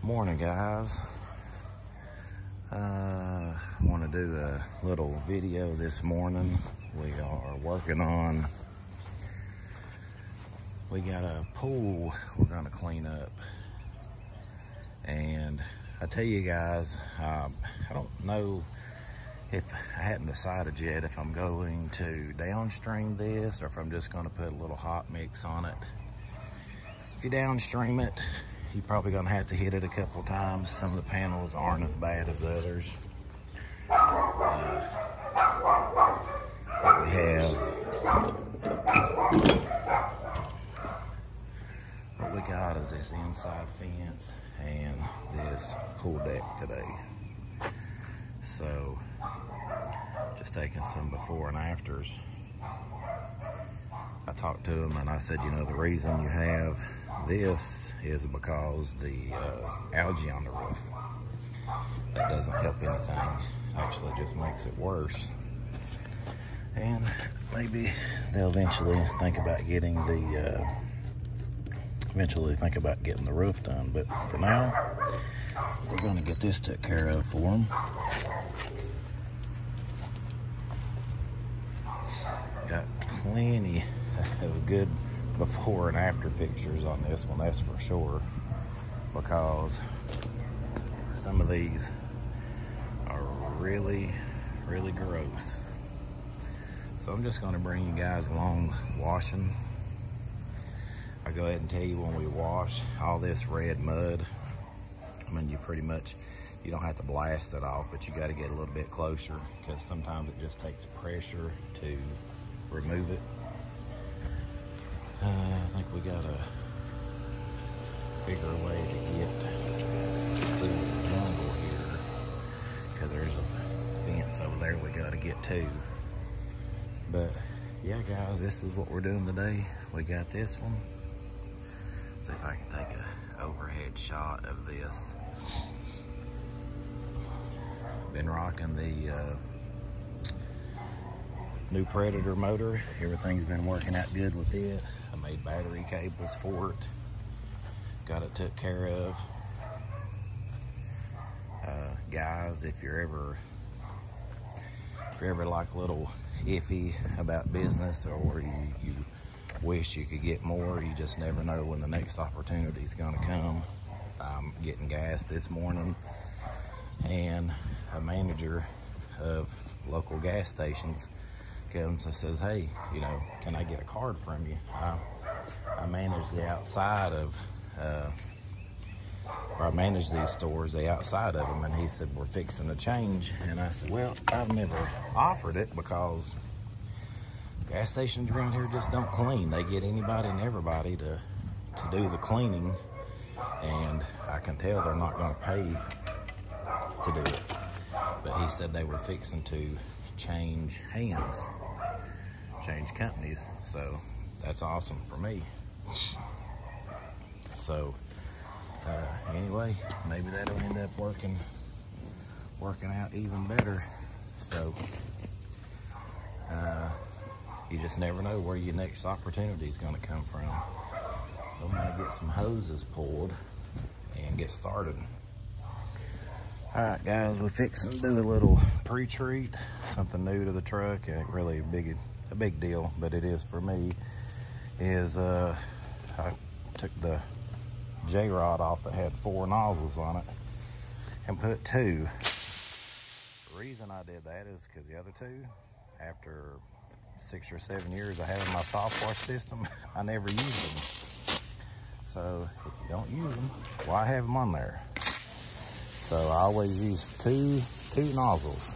Morning, guys. Want to do a little video this morning. We are working on, we got a pool we're going to clean up. And I tell you guys, I don't know if I hadn't decided yet if I'm going to downstream this or if I'm just going to put a little hot mix on it. If you downstream it, you're probably going to have to hit it a couple times. Some of the panels aren't as bad as others. What we got is this inside fence and this pool deck today. So, just taking some before and afters. I talked to him and I said, you know, the reason you have this is because the algae on the roof. That doesn't help anything. Actually just makes it worse. And maybe they'll eventually think about getting the roof done. But for now, we're going to get this took care of for them. Got plenty of good before and after pictures on this one, that's for sure, because some of these are really gross. So I'm just going to bring you guys along washing. I'll go ahead and tell you, when we wash all this red mud, I mean, you don't have to blast it off, but you got to get a little bit closer, because sometimes it just takes pressure to remove it. I think we got a bigger way to get through the jungle here, because there's a fence over there we got to get to. But yeah, guys, this is what we're doing today. We got this one. See if I can take an overhead shot of this. Been rocking the new Predator motor. Everything's been working out good with it. I made battery cables for it. Got it took care of. Guys, if you're ever like a little iffy about business, or you wish you could get more, you just never know when the next opportunity is going to come. I'm getting gas this morning, and a manager of local gas stations comes and says, hey, you know, can I get a card from you? I manage the outside of, or I manage these stores, the outside of them, and he said, we're fixing to change. And I said, well, I've never offered it, because gas stations around here just don't clean. They get anybody and everybody to do the cleaning, and I can tell they're not going to pay to do it. But he said they were fixing to change hands, change companies, so that's awesome for me. So anyway, maybe that'll end up working out even better. So you just never know where your next opportunity is going to come from. So I'm going to get some hoses pulled and get started. Alright, guys, we're fixing to do a little pre-treat, something new to the truck. Ain't really a big deal, but it is for me. Is I took the Jrod off that had 4 nozzles on it and put 2. The reason I did that is because the other 2, after 6 or 7 years I had in my soft wash system, I never used them. So if you don't use them, why have them on there? So I always use two nozzles.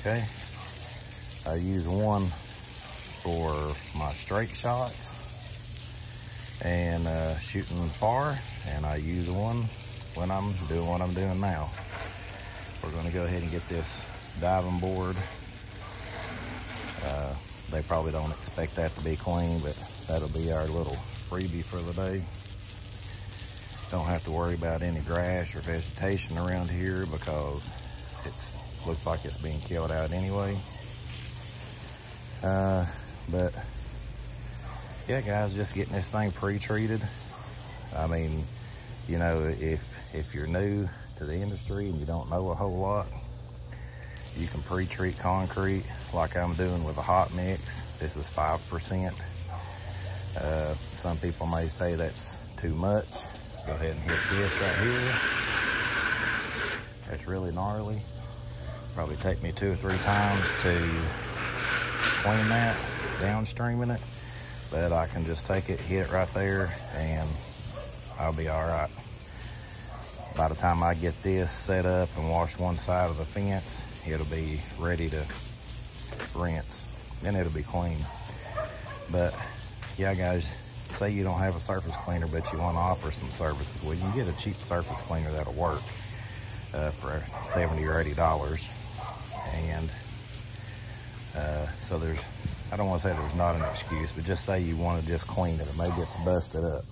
Okay. I use one for my straight shots and shooting far, and I use one when I'm doing what I'm doing now. We're going to go ahead and get this diving board. They probably don't expect that to be clean, but that'll be our little freebie for the day. Don't have to worry about any grass or vegetation around here, because looks like it's being killed out anyway. But yeah, guys, just getting this thing pre-treated. I mean, You know, if you're new to the industry and you don't know a whole lot, you can pre-treat concrete like I'm doing with a hot mix. This is 5%. Some people may say that's too much. Go ahead and hit this right here. That's really gnarly. Probably take me 2 or 3 times to clean that, downstreaming it. But I can just take it, hit it right there, and I'll be all right. By the time I get this set up and wash one side of the fence, it'll be ready to rinse. Then it'll be clean. But yeah, guys, say you don't have a surface cleaner, but you want to offer some services. Well, you can get a cheap surface cleaner that'll work for $70 or $80. And so I don't want to say there's not an excuse, but just say you want to just clean it, or maybe it's busted up.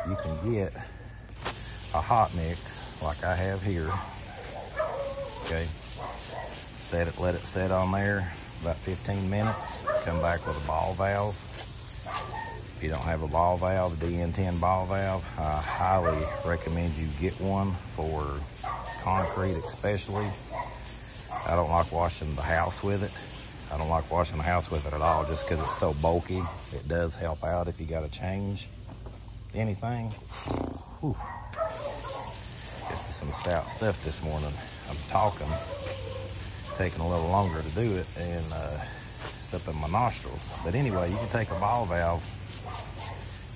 You can get a hot mix like I have here. Okay, let it set on there about 15 minutes. Come back with a ball valve. If you don't have a ball valve, a DN10 ball valve, I highly recommend you get one for concrete especially. I don't like washing the house with it. I don't like washing the house with it at all just because it's so bulky. It does help out if you got to change anything. Whew. This is some stout stuff this morning. I'm talking, taking a little longer to do it, and it's up in my nostrils. But anyway, you can take a ball valve,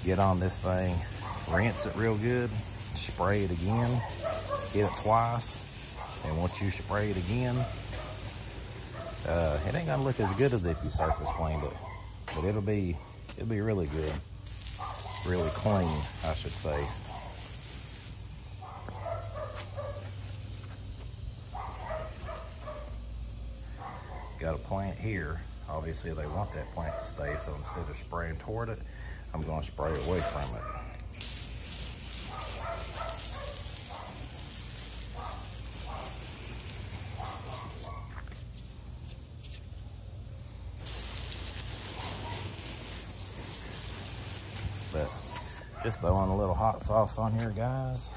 get on this thing, rinse it real good, spray it again, hit it twice, and once you spray it again, it ain't gonna look as good as if you surface cleaned it, but it'll be really good, really clean, I should say. Got a plant here. Obviously they want that plant to stay, so instead of spraying toward it, I'm going to spray away from it. But just throwing a little hot sauce on here, guys.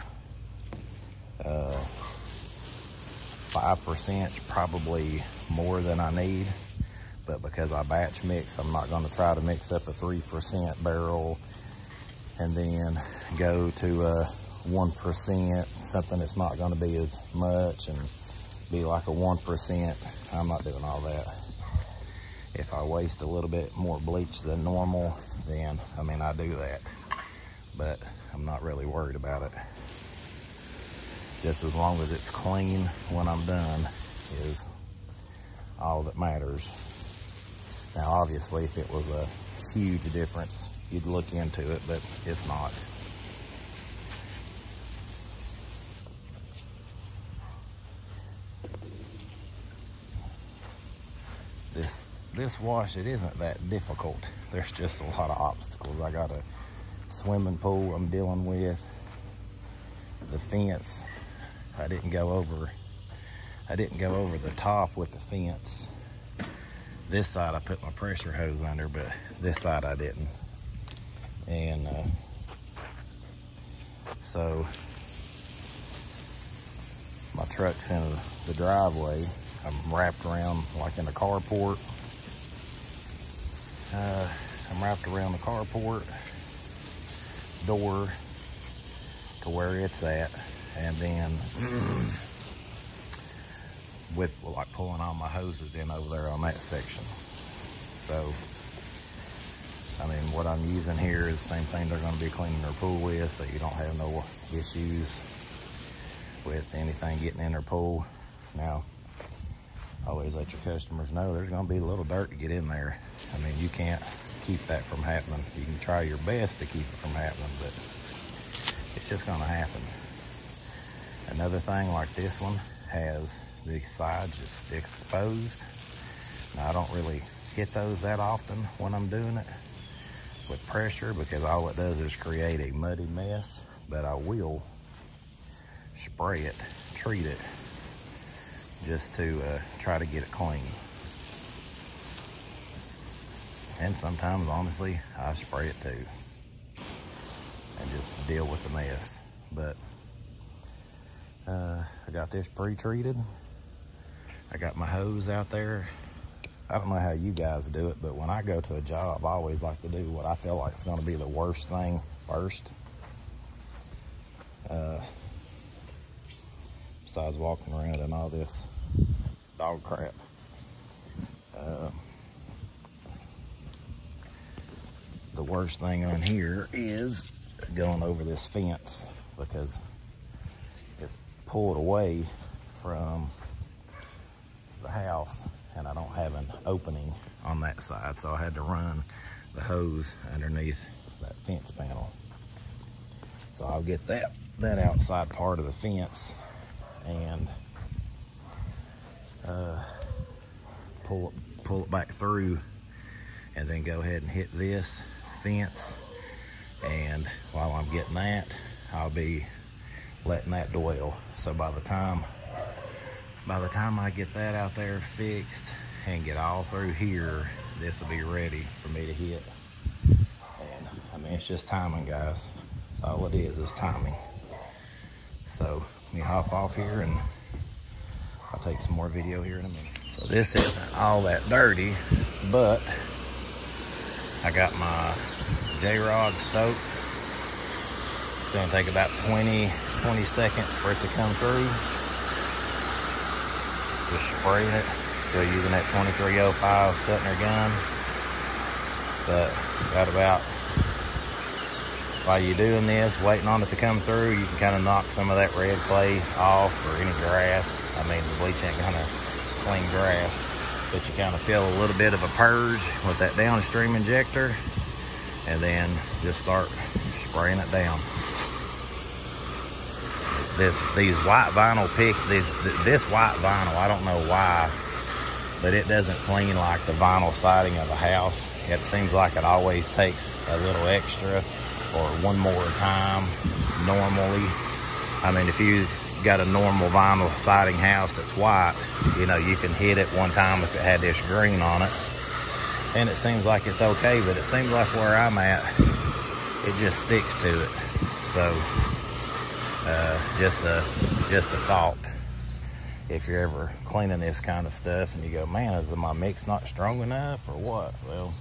5% is probably more than I need, but because I batch mix, I'm not going to try to mix up a 3% barrel and then go to 1%, something that's not going to be as much, and be like a 1%. I'm not doing all that. If I waste a little bit more bleach than normal, then I mean, I do that, but I'm not really worried about it. Just as long as it's clean when I'm done is all that matters. Now, obviously, if it was a huge difference, you'd look into it, but it's not. This wash, it isn't that difficult. There's just a lot of obstacles. I got a swimming pool I'm dealing with. The fence, I didn't go over the top with the fence. This side I put my pressure hose under, but this side I didn't. And so my truck's in the driveway. I'm wrapped around like in a carport. I'm wrapped around the carport door to where it's at, and then with like pulling all my hoses in over there on that section. So, I mean, what I'm using here is the same thing they're going to be cleaning their pool with, so you don't have no issues with anything getting in their pool. Now, always let your customers know there's going to be a little dirt to get in there. I mean, you can't keep that from happening. You can try your best to keep it from happening, but it's just going to happen. Another thing, like this one has the sides just exposed. Now, I don't really hit those that often when I'm doing it with pressure, because all it does is create a muddy mess, but I will spray it, treat it, just to try to get it clean. And sometimes, honestly, I spray it too, and just just deal with the mess. But I got this pre-treated. I got my hose out there. I don't know how you guys do it, but when I go to a job, I always like to do what I feel like is going to be the worst thing first. Besides walking around in all this dog crap. The worst thing on here is going over this fence, because it's pulled away from the house and I don't have an opening on that side, so I had to run the hose underneath that fence panel. So I'll get that outside part of the fence and pull it back through, and then go ahead and hit this fence. And while I'm getting that, I'll be letting that dwell. So by the time I get that out there fixed and get all through here, this will be ready for me to hit. And I mean, it's just timing, guys. That's all it is timing. So let me hop off here and I'll take some more video here in a minute. So this isn't all that dirty, but I got my Jrod soap. It's gonna take about 20 seconds for it to come through. Just spraying it. Still using that 2305 Suttner gun. But got about, while you're doing this, waiting on it to come through, you can kind of knock some of that red clay off, or any grass. I mean, the bleach ain't gonna clean grass, but you kind of feel a little bit of a purge with that downstream injector, and then just start spraying it down. These white vinyl this white vinyl, I don't know why, but it doesn't clean like the vinyl siding of a house. It seems like it always takes a little extra or one more time normally. I mean, if you got a normal vinyl siding house that's white, you know, you can hit it one time if it had this green on it, and it seems like it's okay. But it seems like where I'm at, it just sticks to it. So just a thought, if you're ever cleaning this kind of stuff and you go, man, is my mix not strong enough or what? Well,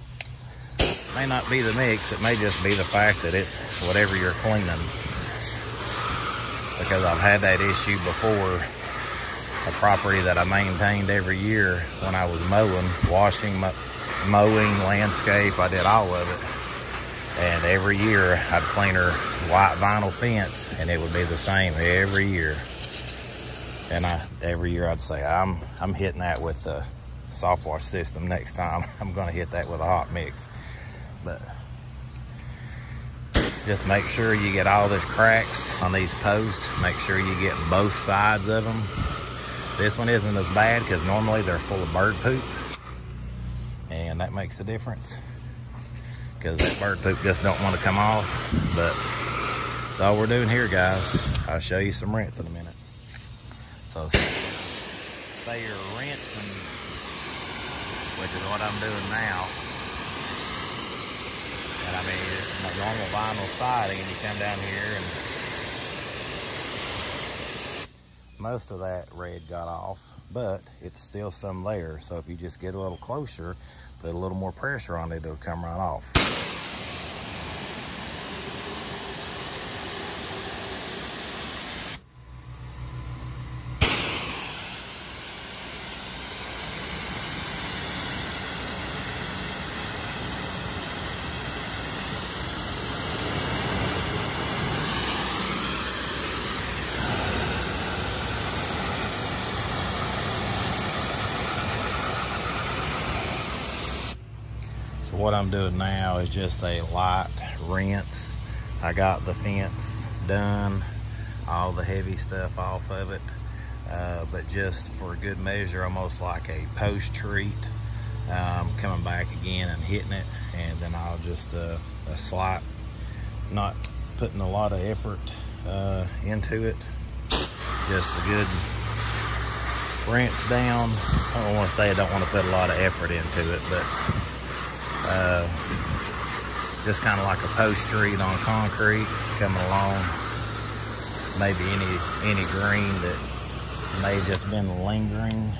it may not be the mix, it may just be the fact that it's whatever you're cleaning. Because I've had that issue before. A property that I maintained every year when I was mowing, mowing, landscape, I did all of it. And every year I'd clean her white vinyl fence, and it would be the same every year. And every year I'd say, I'm hitting that with the soft wash system next time. I'm gonna hit that with a hot mix. But just make sure you get all these cracks on these posts. Make sure you get both sides of them. This one isn't as bad because normally they're full of bird poop, and that makes a difference, because that bird poop just don't want to come off. But that's all we're doing here, guys. I'll show you some rinse in a minute. So say you're rinsing, which is what I'm doing now. And I mean, it's my normal vinyl siding, and you come down here and most of that red got off, but it's still some there. So if you just get a little closer, put a little more pressure on it, it'll come right off. So what I'm doing now is just a light rinse. I got the fence done, all the heavy stuff off of it, but just for good measure, almost like a post treat, coming back again and hitting it, and then I'll just a slight, not putting a lot of effort into it, just a good rinse down. I don't want to say I don't want to put a lot of effort into it, but just kind of like a post treat on concrete coming along. Maybe any green that may have just been lingering,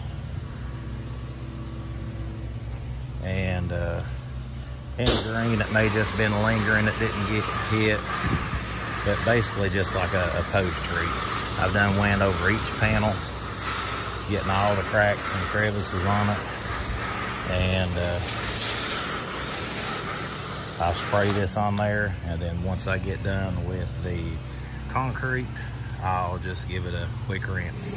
and any green that may have just been lingering that didn't get hit, but basically just like a post treat. I've done went over each panel, getting all the cracks and crevices on it, and I'll spray this on there, and then once I get done with the concrete, I'll just give it a quick rinse.